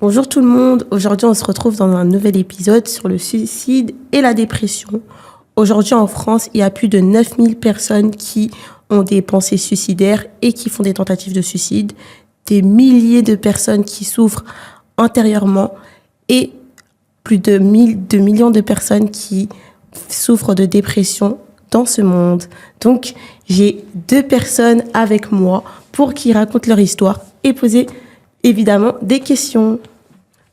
Bonjour tout le monde, aujourd'hui on se retrouve dans un nouvel épisode sur le suicide et la dépression. Aujourd'hui en France, il y a plus de 9000 personnes qui ont des pensées suicidaires et qui font des tentatives de suicide, des milliers de personnes qui souffrent intérieurement et plus de 2 millions de personnes qui souffrent de dépression dans ce monde. Donc j'ai 2 personnes avec moi pour qu'ils racontent leur histoire et poser évidemment des questions.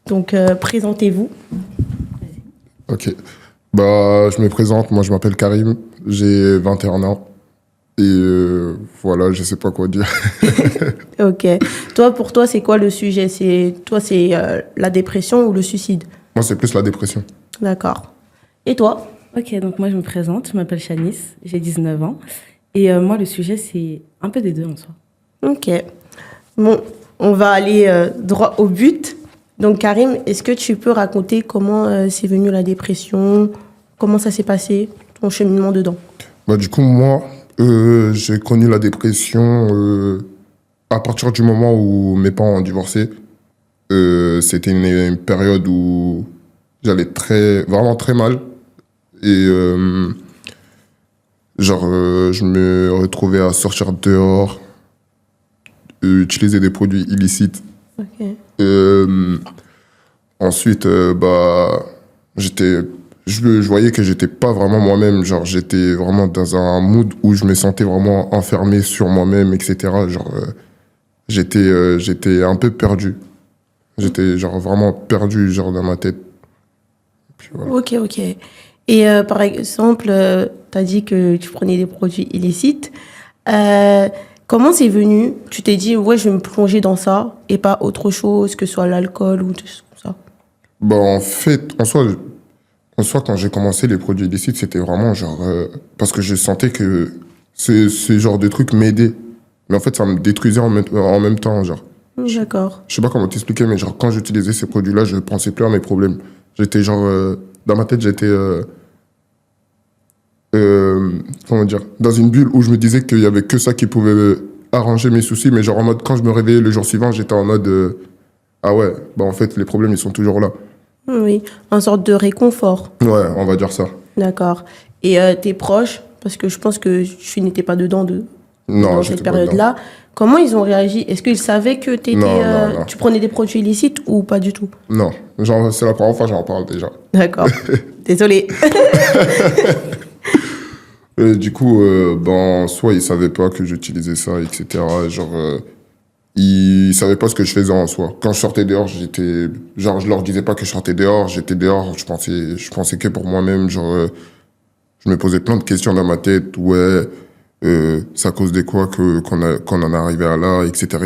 Donc, présentez-vous. Ok. Je me présente. Moi, je m'appelle Karim. J'ai 21 ans. Et voilà, je sais pas quoi dire. Ok. Pour toi, c'est quoi le sujet? C'est la dépression ou le suicide? Moi, c'est plus la dépression. D'accord. Et toi? Ok, donc moi je me présente, je m'appelle Shanice, j'ai 19 ans. Et moi le sujet c'est un peu des deux en soi. Ok. Bon, on va aller droit au but. Donc, Karim, est-ce que tu peux raconter comment c'est venu la dépression? Comment ça s'est passé, ton cheminement dedans? Du coup, moi, j'ai connu la dépression à partir du moment où mes parents ont divorcé. C'était une période où j'allais vraiment très mal. Et je me retrouvais à sortir dehors, utiliser des produits illicites. Ok. Ensuite, je voyais que j'étais pas vraiment moi-même. Genre, j'étais vraiment dans un mood où je me sentais vraiment enfermé sur moi-même, etc. J'étais un peu perdu. J'étais genre vraiment perdu, genre dans ma tête. Puis voilà. Ok. Et par exemple, tu as dit que tu prenais des produits illicites. Comment c'est venu? Tu t'es dit, ouais, je vais me plonger dans ça et pas autre chose, que ce soit l'alcool ou tout ça. En fait, en soi, quand j'ai commencé les produits illicites, c'était vraiment genre... parce que je sentais que ce genre de truc m'aidait. Mais en fait, ça me détruisait en même temps, genre. D'accord. Je sais pas comment t'expliquer, mais genre, quand j'utilisais ces produits-là, je pensais plus à mes problèmes. J'étais genre... dans ma tête, j'étais... comment dire? Dans une bulle où je me disais qu'il y avait que ça qui pouvait arranger mes soucis. Mais genre, en mode, quand je me réveillais le jour suivant, j'étais en mode... ah ouais, en fait, les problèmes, ils sont toujours là. Oui, une sorte de réconfort. Ouais, on va dire ça. D'accord. Et tes proches, parce que je pense que tu n'étais pas dedans Non, dans j'étais cette pas dedans. période-là. Comment ils ont réagi? Est-ce qu'ils savaient que Non. tu prenais des produits illicites ou pas du tout? Non, genre, c'est la première fois que j'en parle déjà. D'accord. Désolée. Du coup, soit ils savaient pas que j'utilisais ça, etc. Genre, ils savaient pas ce que je faisais en soi. Quand je sortais dehors, genre, je leur disais pas que je sortais dehors, j'étais dehors, je pensais que pour moi-même, genre, je me posais plein de questions dans ma tête, ouais, c'est à cause de quoi qu'on en est arrivé à là, etc.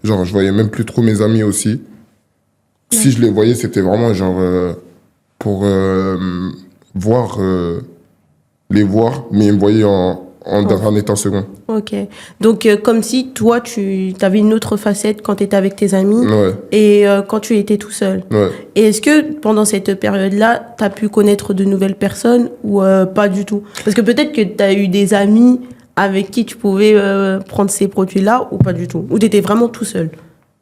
Genre, je voyais même plus trop mes amis aussi. Si je les voyais, c'était vraiment genre, pour voir, les voir, mais ils me voyaient dans un état second. Ok. Donc, comme si toi, tu avais une autre facette quand tu étais avec tes amis Ouais, et quand tu étais tout seul. ouais. Et est-ce que pendant cette période-là, tu as pu connaître de nouvelles personnes ou pas du tout? Parce que peut-être que tu as eu des amis avec qui tu pouvais prendre ces produits-là ou pas du tout? Ou tu étais vraiment tout seul?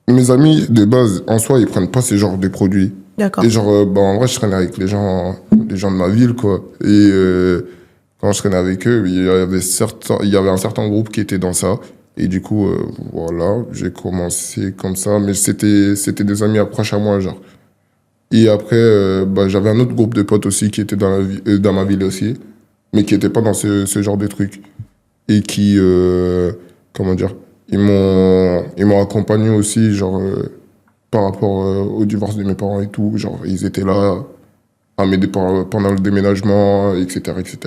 Mes amis, de base, en soi, ils prennent pas ces genres de produits. D'accord. Et genre, en vrai, je traînais avec les gens de ma ville, quoi. Et quand je traînais avec eux, il y avait un certain groupe qui était dans ça. Et du coup, voilà, j'ai commencé comme ça. Mais c'était des amis proches à moi, genre. Et après, j'avais un autre groupe de potes aussi qui était dans ma ville aussi, mais qui n'était pas dans ce genre de trucs. Et qui, comment dire, ils m'ont accompagné aussi, genre, par rapport au divorce de mes parents et tout. Genre, ils étaient là à m'aider pendant le déménagement, etc., etc.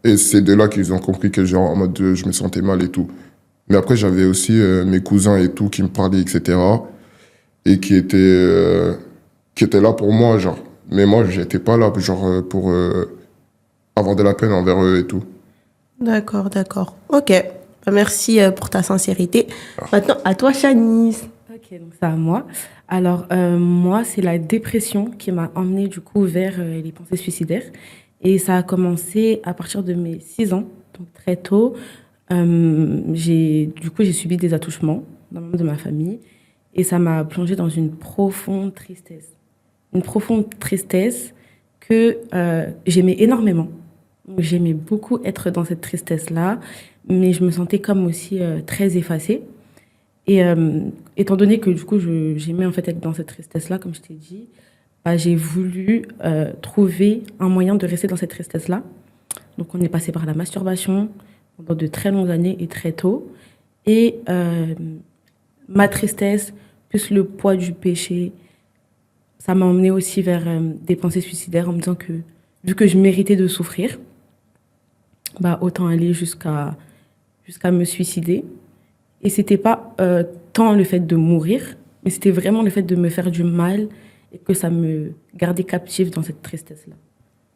Et c'est de là qu'ils ont compris que, genre, en mode, je me sentais mal et tout. Mais après, j'avais aussi mes cousins et tout qui me parlaient, etc. Et qui étaient là pour moi, genre. Mais moi, j'étais pas là, genre, pour avoir de la peine envers eux et tout. D'accord. Ok. Merci pour ta sincérité. Maintenant, à toi, Shanice. Ok, donc c'est à moi. Alors moi c'est la dépression qui m'a emmenée du coup vers les pensées suicidaires. Et ça a commencé à partir de mes 6 ans, donc très tôt. J'ai subi des attouchements dans membres de ma famille. Et ça m'a plongée dans une profonde tristesse. Une profonde tristesse que j'aimais énormément. Donc, j'aimais beaucoup être dans cette tristesse-là, mais je me sentais comme aussi très effacée. Et étant donné que du coup, j'aimais en fait être dans cette tristesse-là, comme je t'ai dit, bah, j'ai voulu trouver un moyen de rester dans cette tristesse-là. Donc, on est passé par la masturbation pendant de très longues années et très tôt. Et ma tristesse, plus le poids du péché, ça m'a emmené aussi vers des pensées suicidaires en me disant que, vu que je méritais de souffrir, bah, autant aller jusqu'à me suicider. Et c'était pas tant le fait de mourir, mais c'était vraiment le fait de me faire du mal et que ça me gardait captive dans cette tristesse-là.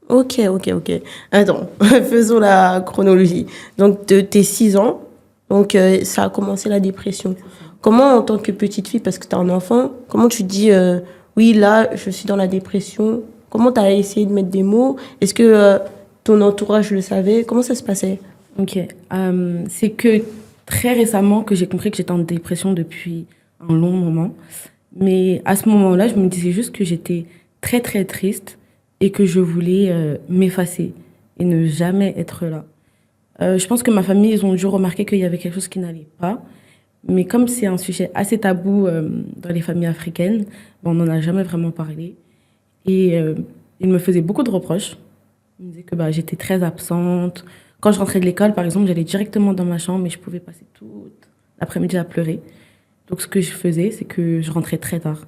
Ok. Attends, faisons la chronologie. Donc, de tes 6 ans, donc ça a commencé la dépression. Comment, en tant que petite fille, parce que tu es un enfant, comment tu dis, oui, là, je suis dans la dépression? Comment tu as essayé de mettre des mots? Est-ce que ton entourage le savait? Comment ça se passait? Ok. C'est que très récemment que j'ai compris que j'étais en dépression depuis un long moment. Mais à ce moment-là, je me disais juste que j'étais très, très triste et que je voulais m'effacer et ne jamais être là. Je pense que ma famille, ils ont dû remarquer qu'il y avait quelque chose qui n'allait pas. Mais comme c'est un sujet assez tabou dans les familles africaines, ben, on n'en a jamais vraiment parlé. Et ils me faisaient beaucoup de reproches. Ils me disaient que bah, j'étais très absente. Quand je rentrais de l'école, par exemple, j'allais directement dans ma chambre et je pouvais passer toute l'après-midi à pleurer. Donc, ce que je faisais, c'est que je rentrais très tard.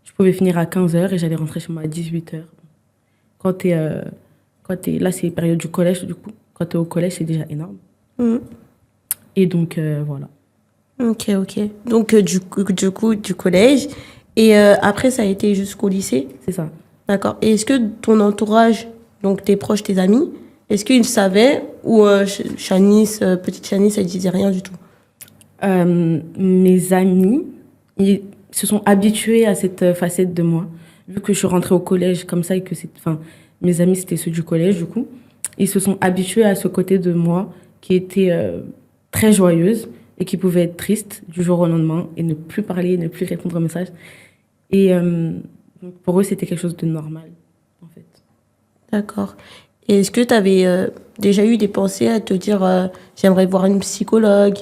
Je pouvais finir à 15 heures et j'allais rentrer chez moi à 18 heures. Là, c'est la période du collège, du coup. Quand tu es au collège, c'est déjà énorme. Mhm. Et donc, voilà. Ok. Donc, du coup, du collège. Et après, ça a été jusqu'au lycée? C'est ça. D'accord. Et est-ce que ton entourage, donc tes proches, tes amis, est-ce qu'ils savaient ou petite Shanice, elle disait rien du tout? Mes amis, ils se sont habitués à cette facette de moi. Vu que je suis rentrée au collège comme ça et que mes amis, c'était ceux du collège, du coup. Ils se sont habitués à ce côté de moi qui était très joyeuse et qui pouvait être triste du jour au lendemain et ne plus parler, ne plus répondre aux messages. Et donc pour eux, c'était quelque chose de normal, en fait. D'accord. Et est-ce que tu avais déjà eu des pensées à te dire j'aimerais voir une psychologue?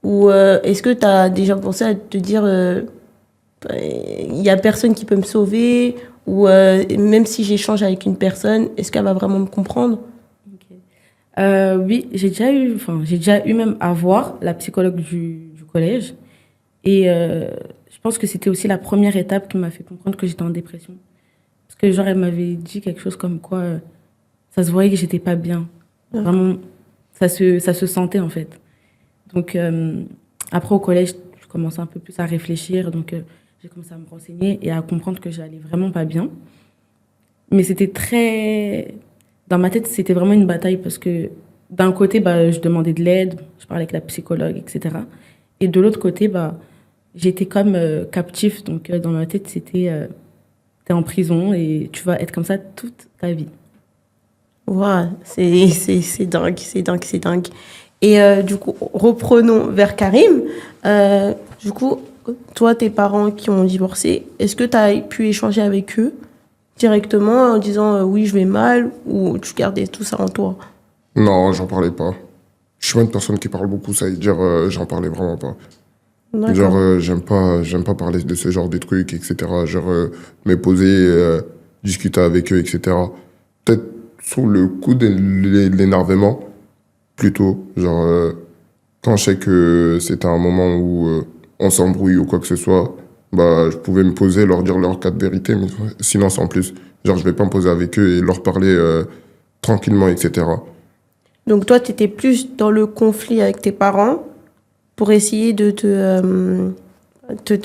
Ou est-ce que tu as déjà pensé à te dire il n'y a personne qui peut me sauver? Ou même si j'échange avec une personne, est-ce qu'elle va vraiment me comprendre? Ok. Oui, j'ai déjà eu même à voir la psychologue du collège. Et je pense que c'était aussi la première étape qui m'a fait comprendre que j'étais en dépression. Parce que genre, elle m'avait dit quelque chose comme quoi ça se voyait que j'étais pas bien. Vraiment, ça se sentait en fait. Donc après au collège, je commençais un peu plus à réfléchir. Donc j'ai commencé à me renseigner et à comprendre que j'allais vraiment pas bien. Mais c'était très... Dans ma tête, c'était vraiment une bataille parce que d'un côté, bah, je demandais de l'aide, je parlais avec la psychologue, etc. Et de l'autre côté, bah, j'étais comme captif. Donc dans ma tête, c'était t'es en prison et tu vas être comme ça toute ta vie. Waouh, c'est dingue. Et du coup, reprenons vers Karim. Du coup, toi, tes parents qui ont divorcé, est-ce que tu as pu échanger avec eux directement en disant oui, je vais mal, ou tu gardais tout ça en toi? Non, j'en parlais pas. Je suis pas une personne qui parle beaucoup, ça veut dire j'en parlais vraiment pas. D'accord. Genre, j'aime pas parler de ce genre de trucs, etc. Genre, me poser, discuter avec eux, etc. Peut-être sous le coup de l'énervement, plutôt. Genre, quand je sais que c'était un moment où on s'embrouille ou quoi que ce soit, bah, je pouvais me poser, leur dire leur cas de vérité, mais sinon, sans plus. Genre, je vais pas me poser avec eux et leur parler tranquillement, etc. Donc toi, tu étais plus dans le conflit avec tes parents pour essayer de te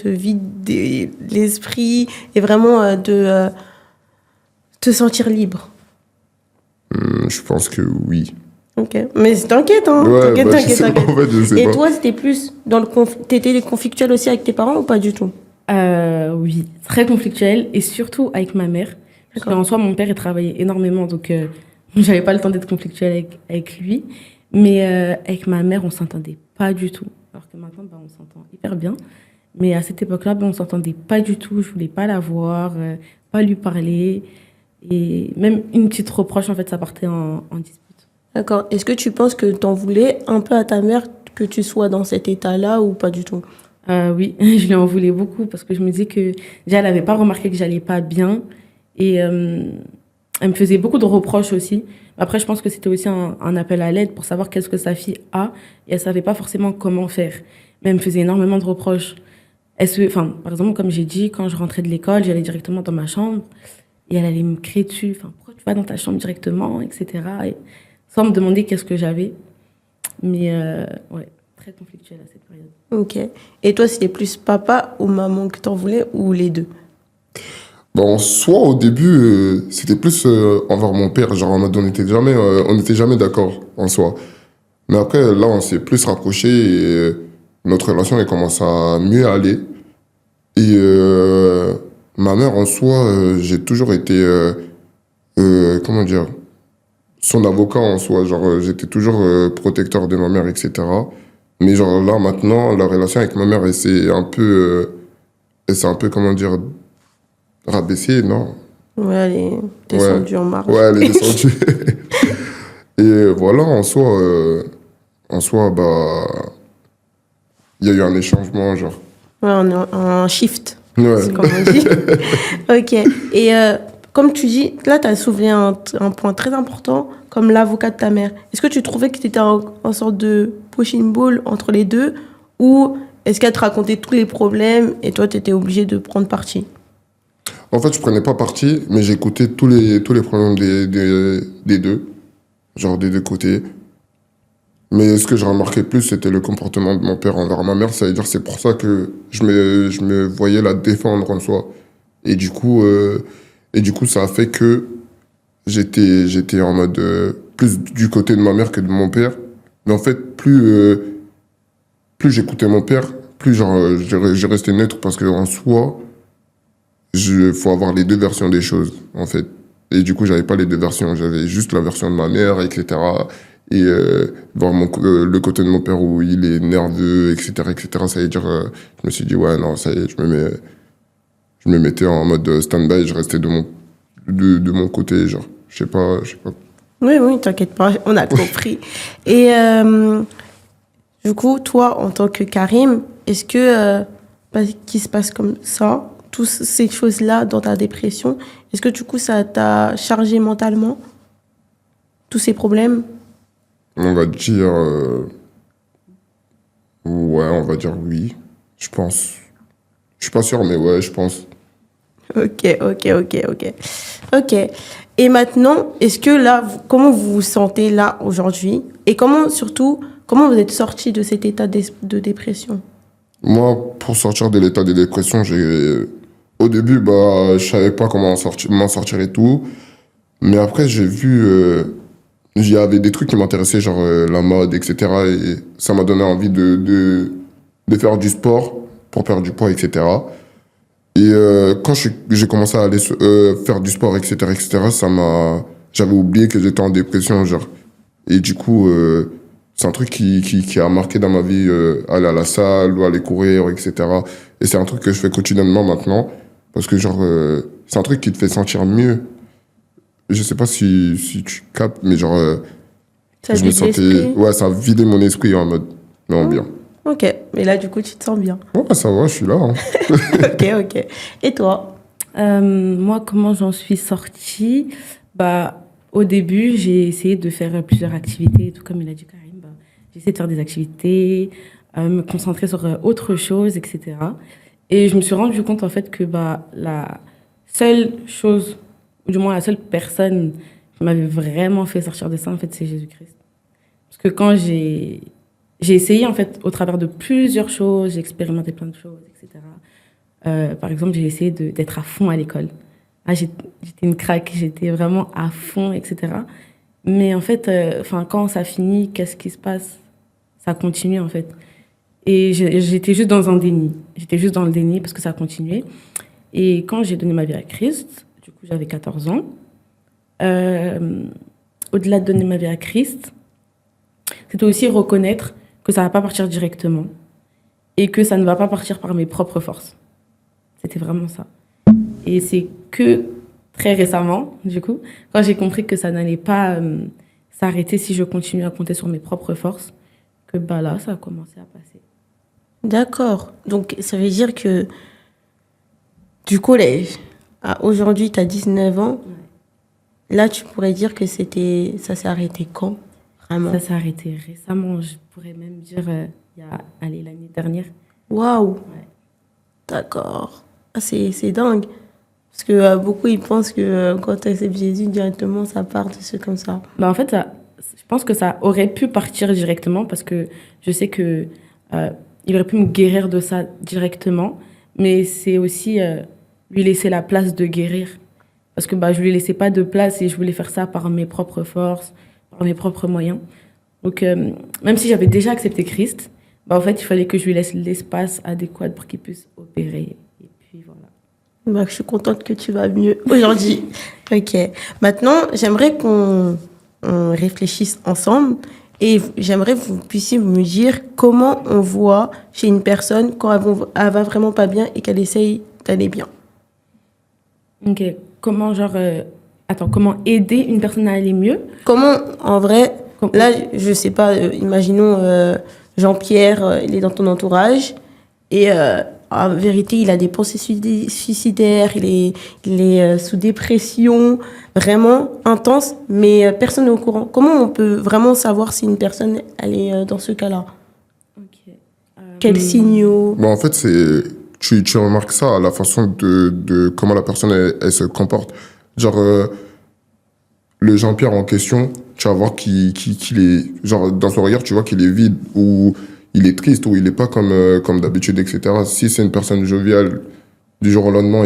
vider l'esprit et vraiment de te sentir libre. Je pense que oui. Ok, mais t'inquiète, hein. Ouais, T'inquiète, bah, je t'inquiète, sais pas, t'inquiète. en fait, je sais Et pas. toi, c'était plus dans le t'étais conflictuel aussi avec tes parents ou pas du tout? Oui, très conflictuel et surtout avec ma mère. Parce D'accord. qu'en soi, mon père, il travaillait énormément, donc j'avais pas le temps d'être conflictuelle avec lui. Mais avec ma mère, on s'entendait pas du tout. Alors que maintenant, bah, on s'entend hyper bien. Mais à cette époque-là, on ne s'entendait pas du tout. Je voulais pas la voir, pas lui parler. Et même une petite reproche, en fait, ça partait en dispute. D'accord. Est-ce que tu penses que t'en voulais un peu à ta mère que tu sois dans cet état-là ou pas du tout? Oui, je lui en voulais beaucoup parce que je me disais que déjà, elle n'avait pas remarqué que j'allais pas bien. Et elle me faisait beaucoup de reproches aussi. Après, je pense que c'était aussi un appel à l'aide pour savoir qu'est-ce que sa fille a. Et elle savait pas forcément comment faire. Mais elle me faisait énormément de reproches. Enfin, par exemple, comme j'ai dit, quand je rentrais de l'école, j'allais directement dans ma chambre et elle allait me crier dessus. Enfin, pourquoi tu vas dans ta chambre directement, etc. Et sans me demander qu'est-ce que j'avais. Mais ouais, très conflictuelle à cette période. Ok. Et toi, c'était plus papa ou maman que t'en voulais ou les deux? Bon, soit au début, c'était plus envers mon père, genre en mode on n'était jamais d'accord en soi. Mais après, là, on s'est plus rapprochés et notre relation, elle commence à mieux aller. Et ma mère, en soi, j'ai toujours été, comment dire, son avocat en soi. Genre, j'étais toujours protecteur de ma mère, etc. Mais genre là, maintenant, la relation avec ma mère, elle s'est un peu, comment dire, rabaissée, non? Ouais, elle est Ouais, descendue en marge. ouais, elle est descendue. Et voilà, en soi, bah, il y a eu un échangement, genre. Ouais, un shift, Ouais. c'est comme on dit. Ok. Et comme tu dis, là, tu as soulevé un point très important, comme l'avocat de ta mère. Est-ce que tu trouvais que tu étais en sorte de pushing ball entre les deux ou est-ce qu'elle te racontait tous les problèmes et toi, tu étais obligé de prendre parti? En fait, je prenais pas parti, mais j'écoutais tous les problèmes des deux, genre des deux côtés. Mais ce que j'ai remarqué plus, c'était le comportement de mon père envers ma mère. Ça veut dire c'est pour ça que je me voyais la défendre en soi. Et du coup, ça a fait que j'étais en mode plus du côté de ma mère que de mon père. Mais en fait, plus j'écoutais mon père, plus genre, je restais neutre parce que en soi, faut avoir les deux versions des choses, en fait. Et du coup, j'avais pas les deux versions. J'avais juste la version de ma mère, etc. Et voir le côté de mon père où il est nerveux, etc., etc. Ça veut dire, je me suis dit, ouais, non, ça y est, je me mettais en mode stand-by et je restais de mon côté, genre. Je sais pas. Oui, oui, t'inquiète pas, on a compris. Et du coup, toi, en tant que Karim, est-ce que qu'il se passe comme ça, toutes ces choses-là dans ta dépression, est-ce que du coup, ça t'a chargé mentalement, tous ces problèmes? On va dire, ouais, on va dire oui, je pense. Je suis pas sûr, mais ouais, je pense. Ok, ok, ok, ok. Ok. Et maintenant, est-ce que là, comment vous vous sentez là aujourd'hui? Et comment, surtout, comment vous êtes sorti de cet état de dépression? Moi, pour sortir de l'état de dépression, au début, bah, je savais pas comment m'en sortir et tout. Mais après, j'ai vu, il y avait des trucs qui m'intéressaient, genre la mode, etc. Et ça m'a donné envie de faire du sport pour perdre du poids, etc. Et quand j'ai commencé à aller faire du sport, etc., j'avais oublié que j'étais en dépression, genre. Et du coup, c'est un truc qui a marqué dans ma vie, aller à la salle ou aller courir, etc. Et c'est un truc que je fais quotidiennement maintenant, parce que genre, c'est un truc qui te fait sentir mieux. Je sais pas si tu captes, mais genre, Ça je me vide l'esprit? ouais, ça a vidé mon esprit en mode, non, bien. Ok. Mais là, du coup, tu te sens bien. Ouais, ça va, je suis là, hein. Ok, ok. Et toi? Moi, comment j'en suis sortie? Bah, au début, j'ai essayé de faire plusieurs activités, tout comme il a dit Karim. Bah, j'ai essayé de faire des activités, me concentrer sur autre chose, etc. Et je me suis rendu compte en fait que bah, la seule chose, ou du moins la seule personne qui m'avait vraiment fait sortir de ça, en fait, c'est Jésus-Christ. Parce que quand j'ai essayé en fait au travers de plusieurs choses, j'ai expérimenté plein de choses, etc. Par exemple, j'ai essayé d'être à fond à l'école. Ah, j'étais une craque, j'étais vraiment à fond, etc. Mais en fait, quand ça finit, qu'est-ce qui se passe? Ça continue en fait. Et j'étais juste dans un déni. J'étais juste dans le déni parce que ça continuait. Et quand j'ai donné ma vie à Christ, du coup j'avais 14 ans, au-delà de donner ma vie à Christ, c'était aussi reconnaître que ça ne va pas partir directement. et que ça ne va pas partir par mes propres forces. C'était vraiment ça. Et c'est que très récemment, du coup, quand j'ai compris que ça n'allait pas s'arrêter si je continue à compter sur mes propres forces, que bah là, ça a commencé à passer. D'accord. Donc, ça veut dire que du collège à aujourd'hui, tu as 19 ans. Là, tu pourrais dire que ça s'est arrêté quand, vraiment? Ça s'est arrêté récemment, je pourrais même dire l'année dernière. Waouh! Ouais. D'accord. Ah, c'est dingue. Parce que beaucoup, ils pensent que quand tu acceptes Jésus, directement, ça part de ce comme ça. Bah en fait, je pense que ça aurait pu partir directement parce que je sais que il aurait pu me guérir de ça directement, mais c'est aussi lui laisser la place de guérir. Parce que bah, je lui laissais pas de place et je voulais faire ça par mes propres forces, par mes propres moyens. Donc, même si j'avais déjà accepté Christ, bah, en fait, il fallait que je lui laisse l'espace adéquat pour qu'il puisse opérer. Et puis voilà. Bah, je suis contente que tu vas mieux aujourd'hui. Ok. Maintenant, j'aimerais qu'on réfléchisse ensemble et j'aimerais que vous puissiez me dire comment on voit chez une personne quand elle va vraiment pas bien et qu'elle essaye d'aller bien. Ok. Comment, comment aider une personne à aller mieux? Comment, en vrai, là, je sais pas, imaginons Jean-Pierre, il est dans ton entourage et en vérité, il a des pensées suicidaires, il est sous dépression, vraiment intense, mais personne n'est au courant. Comment on peut vraiment savoir si une personne, elle est dans ce cas-là? Ok. Quels signaux? Bah, en fait, tu remarques ça à la façon de comment la personne elle se comporte. Genre, le Jean-Pierre en question, tu vas voir qu'il est, genre, dans son regard, tu vois qu'il est vide, ou il est triste, ou il est pas comme d'habitude, etc. Si c'est une personne joviale, du jour au lendemain,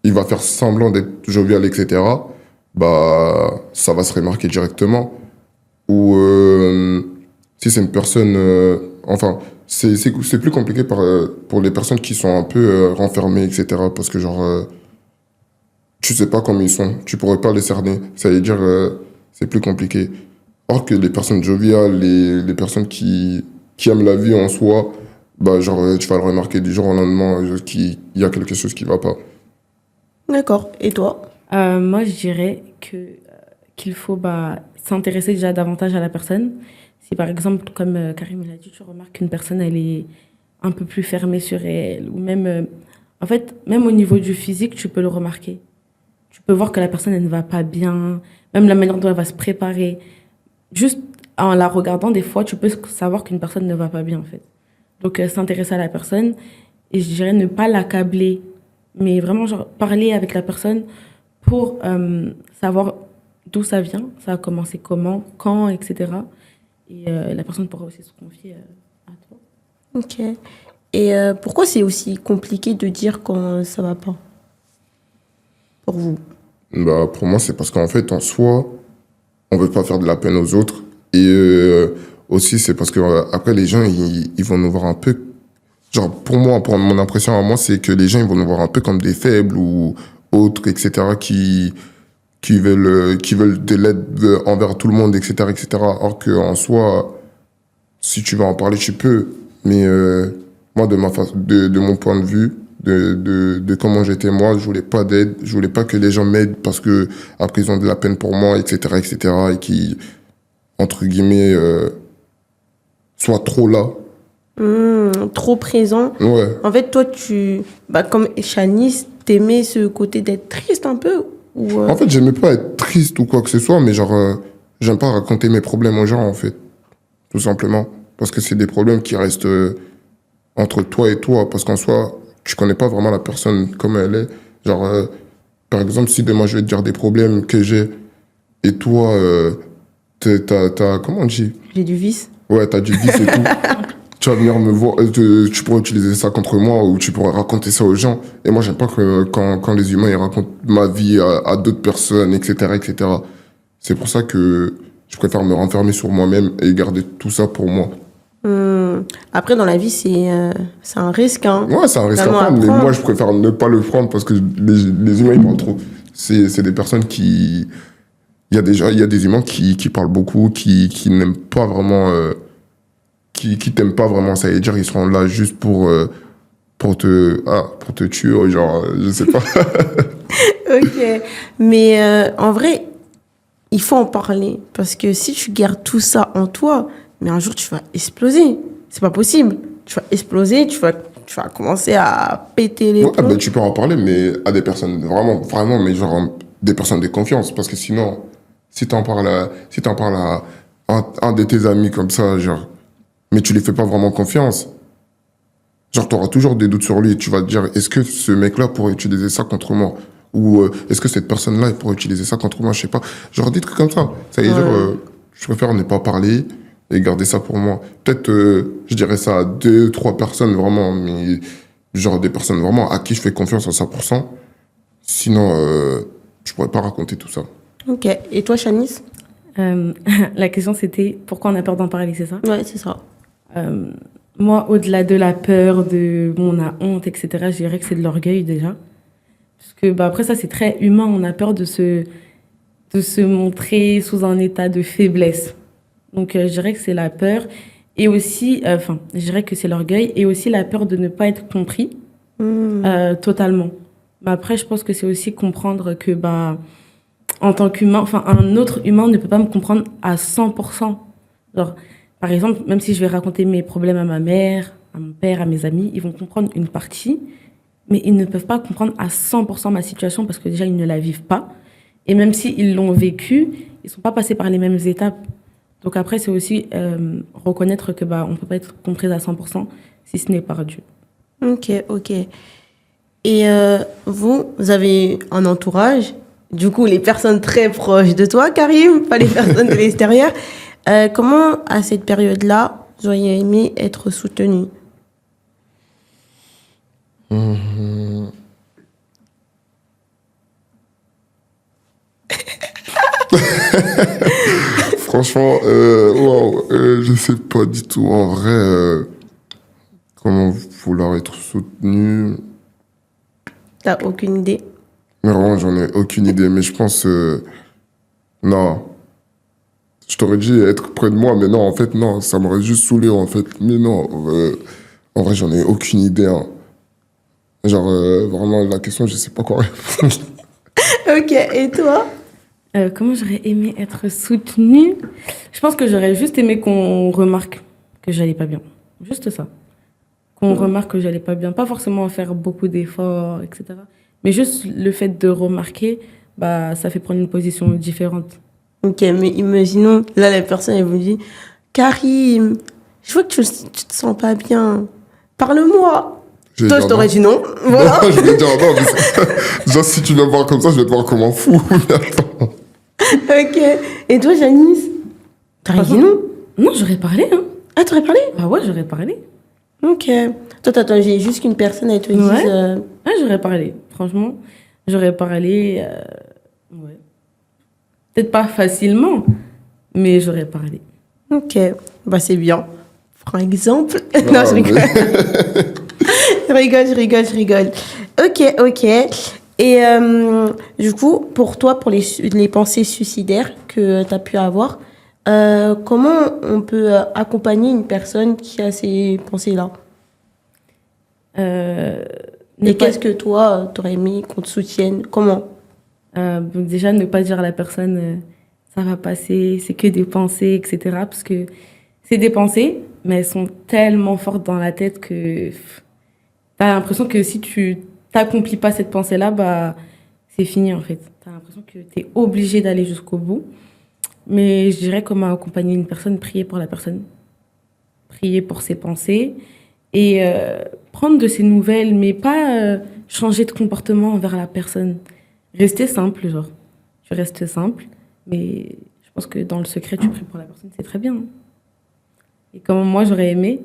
il va faire semblant d'être jovial, etc. Bah, ça va se remarquer directement. Ou, si c'est une personne, enfin, c'est plus compliqué pour les personnes qui sont un peu renfermées, etc. Parce que, genre, tu sais pas comment ils sont, tu pourrais pas les cerner. Ça veut dire, c'est plus compliqué. Or que les personnes joviales, les personnes qui aiment la vie en soi, bah, genre, tu vas le remarquer du jour au lendemain qu'il y a quelque chose qui va pas. D'accord. Et toi? Moi, je dirais qu'il faut s'intéresser déjà davantage à la personne. Si par exemple, comme Karim l'a dit, tu remarques qu'une personne, elle est un peu plus fermée sur elle, ou même, en fait, même au niveau du physique, tu peux le remarquer. Tu peux voir que la personne, elle ne va pas bien, même la manière dont elle va se préparer. Juste en la regardant, des fois, tu peux savoir qu'une personne ne va pas bien, en fait. Donc, s'intéresser à la personne, et je dirais ne pas l'accabler, mais vraiment, genre, parler avec la personne pour savoir d'où ça vient, ça a commencé comment, quand, etc. Et la personne pourra aussi se confier à toi. Ok. Et pourquoi c'est aussi compliqué de dire quand ça va pas? Pour vous? Bah, pour moi, c'est parce qu'en fait, en soi, on veut pas faire de la peine aux autres. Et aussi, c'est parce que après, les gens, ils vont nous voir un peu. Genre, pour moi, pour mon impression à moi, c'est que les gens, ils vont nous voir un peu comme des faibles ou autres, etc., qui veulent de l'aide envers tout le monde, etc., etc. Or qu'en soi, si tu veux en parler, tu peux. Mais moi, de mon point de vue, de comment j'étais moi, je voulais pas d'aide, je voulais pas que les gens m'aident parce que après ils ont de la peine pour moi, etc., etc., et qui, entre guillemets, soient trop là. Trop présent. Ouais. En fait, toi, comme Shanice, t'aimais ce côté d'être triste un peu ou En fait, j'aimais pas être triste ou quoi que ce soit, mais genre, j'aime pas raconter mes problèmes aux gens, en fait. Tout simplement. Parce que c'est des problèmes qui restent entre toi et toi. Parce qu'en soi, tu connais pas vraiment la personne comme elle est. Genre, par exemple, si demain je vais te dire des problèmes que j'ai, et toi, comment on dit? j'ai du vice? Ouais, t'as du vice et tout. Tu vas venir me voir, tu pourrais utiliser ça contre moi ou tu pourrais raconter ça aux gens. Et moi, j'aime pas quand les humains ils racontent ma vie à d'autres personnes, etc., etc. C'est pour ça que je préfère me renfermer sur moi-même et garder tout ça pour moi. Après, dans la vie, c'est un risque. Hein. Ouais, c'est un risque à Vraiment prendre, mais prendre. moi, je préfère ne pas le prendre parce que les humains, ils parlent trop. C'est des personnes qui... Il y a des humains qui parlent beaucoup, qui n'aiment pas vraiment... qui t'aiment pas vraiment, ça veut dire ils seront là juste pour te tuer, genre, je sais pas. Ok. Mais en vrai, il faut en parler. Parce que si tu gardes tout ça en toi, mais un jour, tu vas exploser. C'est pas possible. Tu vas exploser, tu vas commencer à péter les Ouais, plombs. ben, tu peux en parler, mais à des personnes vraiment, mais genre des personnes de confiance. Parce que sinon, si t'en parles à un de tes amis comme ça, genre, mais tu lui fais pas vraiment confiance, genre, t'auras toujours des doutes sur lui. Tu vas te dire, est-ce que ce mec-là pourrait utiliser ça contre moi? Ou est-ce que cette personne-là, elle pourrait utiliser ça contre moi? Je sais pas. Genre, des trucs comme ça. Ça veut dire, je préfère ne pas parler et garder ça pour moi. Peut-être, je dirais ça à 2, 3 personnes vraiment, mais genre des personnes vraiment à qui je fais confiance à 100%. Sinon, je pourrais pas raconter tout ça. Ok. Et toi, Shanice? La question, c'était pourquoi on a peur d'en parler, c'est ça? Ouais, c'est ça. Moi, au-delà de la peur, on a honte, etc., je dirais que c'est de l'orgueil déjà. Parce que, bah, après, ça, c'est très humain. On a peur de se montrer sous un état de faiblesse. Donc, je dirais que c'est la peur. Et aussi, je dirais que c'est l'orgueil. Et aussi la peur de ne pas être compris totalement. Mais après, je pense que c'est aussi comprendre que, bah, en tant qu'humain, un autre humain ne peut pas me comprendre à 100%. Genre, par exemple, même si je vais raconter mes problèmes à ma mère, à mon père, à mes amis, ils vont comprendre une partie, mais ils ne peuvent pas comprendre à 100% ma situation parce que déjà, ils ne la vivent pas. Et même s'ils l'ont vécu, ils ne sont pas passés par les mêmes étapes. Donc après, c'est aussi reconnaître que bah, on ne peut pas être comprise à 100% si ce n'est par Dieu. Ok, ok. Et vous avez un entourage, du coup, les personnes très proches de toi, Karim, pas les personnes de l'extérieur. Comment, à cette période-là, vous auriez aimé être soutenu? Franchement, je sais pas du tout. En vrai, comment vouloir être soutenu? T'as aucune idée? Mais vraiment, j'en ai aucune idée. Mais je pense, non. Je t'aurais dit être près de moi, mais non, en fait, non. Ça m'aurait juste saoulé, en fait. Mais non, en vrai, j'en ai aucune idée. Hein. Genre, vraiment, la question, je sais pas quoi répondre. Ok, et toi? Comment j'aurais aimé être soutenue? Je pense que j'aurais juste aimé qu'on remarque que j'allais pas bien. Juste ça. Qu'on remarque que j'allais pas bien. Pas forcément faire beaucoup d'efforts, etc. Mais juste le fait de remarquer, bah, ça fait prendre une position différente. Ok, mais imaginons, là, la personne, elle vous dit, Karim, je vois que tu te sens pas bien. Parle-moi. Je vais Toi, dire je t'aurais non. dit non. Voilà. Non, je vais dire non. Mais genre, si tu viens me voir comme ça, je vais te voir comme un fou. Mais attends. Ok. Et toi, Janice? T'aurais dit non? Non, j'aurais parlé, hein. Ah, t'aurais parlé? Ah ouais, j'aurais parlé. Ok. Toi, t'attends juste qu'une personne, elle te dise... Ouais. Ouais, j'aurais parlé. Franchement, j'aurais parlé. Ouais. Peut-être pas facilement, mais j'aurais parlé. Ok. Bah, c'est bien. Prends exemple. Non, Ah, je rigole. Je rigole. Ok. Et du coup, pour toi, pour les pensées suicidaires que tu as pu avoir, comment on peut accompagner une personne qui a ces pensées-là? Et qu'est-ce que toi, tu aurais aimé qu'on te soutienne? Comment? Déjà, ne pas dire à la personne ça va passer, c'est que des pensées, etc. Parce que c'est des pensées, mais elles sont tellement fortes dans la tête que tu as l'impression que si tu t'accomplis pas cette pensée-là, bah, c'est fini en fait. Tu as l'impression que tu es obligé d'aller jusqu'au bout. Mais je dirais comment accompagner une personne, prier pour la personne, prier pour ses pensées et prendre de ses nouvelles, mais pas changer de comportement envers la personne. Rester simple, genre. Tu restes simple, mais je pense que dans le secret, tu pries pour la personne, c'est très bien. Hein. Et comment moi j'aurais aimé,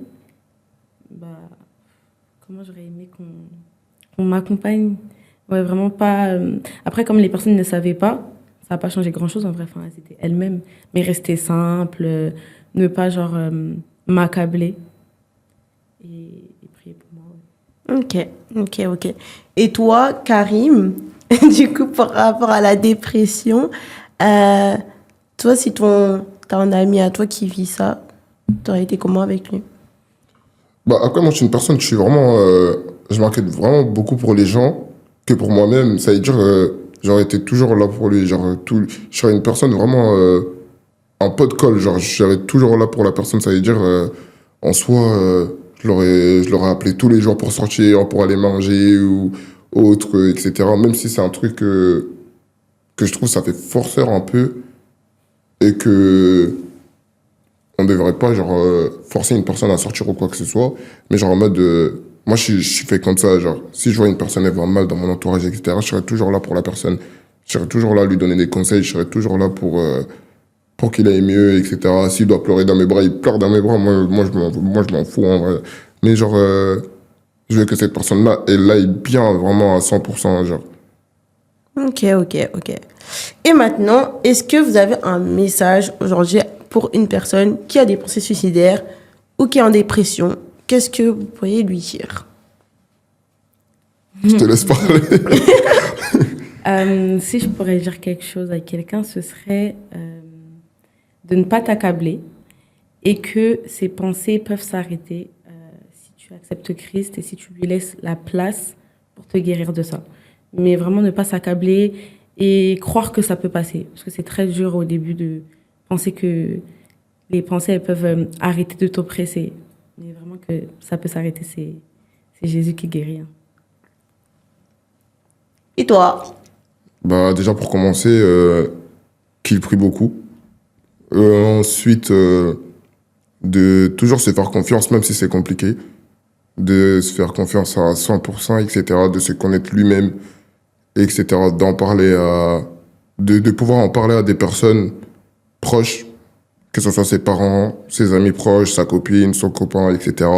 bah, comment j'aurais aimé qu'on m'accompagne. Ouais, vraiment pas. Après, comme les personnes ne savaient pas, ça n'a pas changé grand-chose en vrai. Enfin, c'était elles-mêmes. Mais rester simple, ne pas genre m'accabler et prier pour moi. Ouais. Ok. Et toi, Karim, du coup, par rapport à la dépression, toi, si t'as un ami à toi qui vit ça, T'aurais été comment avec lui? Bah, après, moi, je suis une personne, je m'inquiète vraiment beaucoup pour les gens que pour moi-même. Ça veut dire, j'aurais été toujours là pour lui. Je serais une personne vraiment en pot de colle. Genre, je serais toujours là pour la personne. Ça veut dire, en soi, je l'aurais appelé tous les jours pour sortir, pour aller manger ou autre, etc. Même si c'est un truc que je trouve ça fait forceur un peu et que on devrait pas forcer une personne à sortir ou quoi que ce soit, mais genre en mode moi je suis fait comme ça, genre si je vois une personne elle va mal dans mon entourage, etc., je serai toujours là pour la personne, je serai toujours là à lui donner des conseils, je serai toujours là pour qu'il aille mieux, etc. S'il doit pleurer dans mes bras, il pleure dans mes bras, moi je m'en fous en vrai, mais je veux que cette personne là elle aille bien vraiment à 100%, genre. Ok. Et maintenant, est-ce que vous avez un message aujourd'hui pour une personne qui a des pensées suicidaires ou qui est en dépression? Qu'est-ce que vous pourriez lui dire? Je te laisse parler. Si je pourrais dire quelque chose à quelqu'un, ce serait de ne pas t'accabler et que ces pensées peuvent s'arrêter si tu acceptes Christ et si tu lui laisses la place pour te guérir de ça. Mais vraiment ne pas s'accabler et croire que ça peut passer. Parce que c'est très dur au début de penser que les pensées elles peuvent arrêter de t'oppresser. Mais vraiment que ça peut s'arrêter, c'est Jésus qui guérit. Et toi? Bah, déjà pour commencer, qu'il prie beaucoup. Ensuite, de toujours se faire confiance, même si c'est compliqué. De se faire confiance à 100%, etc. De se connaître lui-même, etc. D'en parler de pouvoir en parler à des personnes proches, que ce soit ses parents, ses amis proches, sa copine, son copain, etc.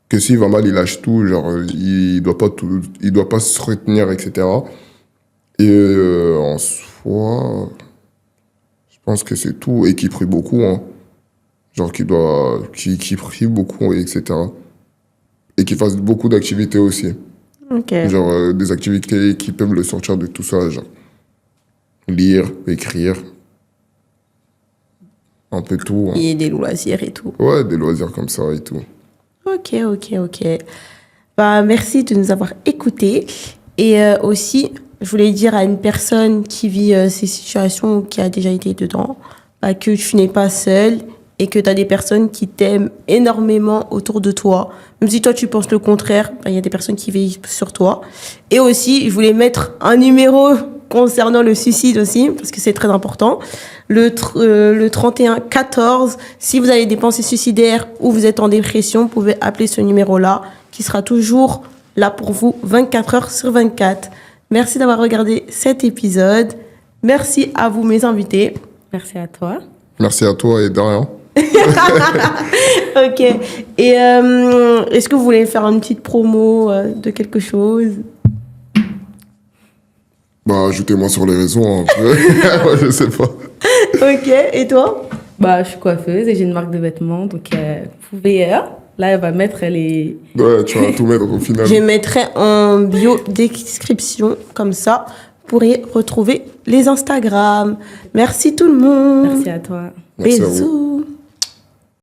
Que s'il va mal, il lâche tout, genre, il doit pas se retenir, etc. Et en soi, je pense que c'est tout. Et qu'il prie beaucoup, hein. Genre, qu'il prie beaucoup, etc. Et qu'il fasse beaucoup d'activités aussi. Ok. Genre, des activités qui peuvent le sortir de tout ça, genre. Lire, écrire. Un peu tout. Hein. Et des loisirs et tout. Ouais, des loisirs comme ça et tout. Ok. Bah, merci de nous avoir écoutés. Et aussi, je voulais dire à une personne qui vit ces situations ou qui a déjà été dedans, bah, que tu n'es pas seule et que tu as des personnes qui t'aiment énormément autour de toi. Même si toi, tu penses le contraire, bah, y a des personnes qui veillent sur toi. Et aussi, je voulais mettre un numéro concernant le suicide aussi, parce que c'est très important. Le 31 14, si vous avez des pensées suicidaires ou vous êtes en dépression, vous pouvez appeler ce numéro-là, qui sera toujours là pour vous 24 heures sur 24. Merci d'avoir regardé cet épisode. Merci à vous, mes invités. Merci à toi. Merci à toi et de rien. Ok. Et est-ce que vous voulez faire une petite promo de quelque chose? Bah, ajoutez-moi sur les réseaux, hein, un peu. Ouais, je sais pas. Ok. Et toi? Bah, je suis coiffeuse et j'ai une marque de vêtements. Donc, vous pouvez... là, elle va mettre les... Ouais, tu vas tout mettre au final. Je mettrai en bio description, comme ça, vous pourrez retrouver les Instagram. Merci tout le monde. Merci à toi. Merci à vous. Bisous.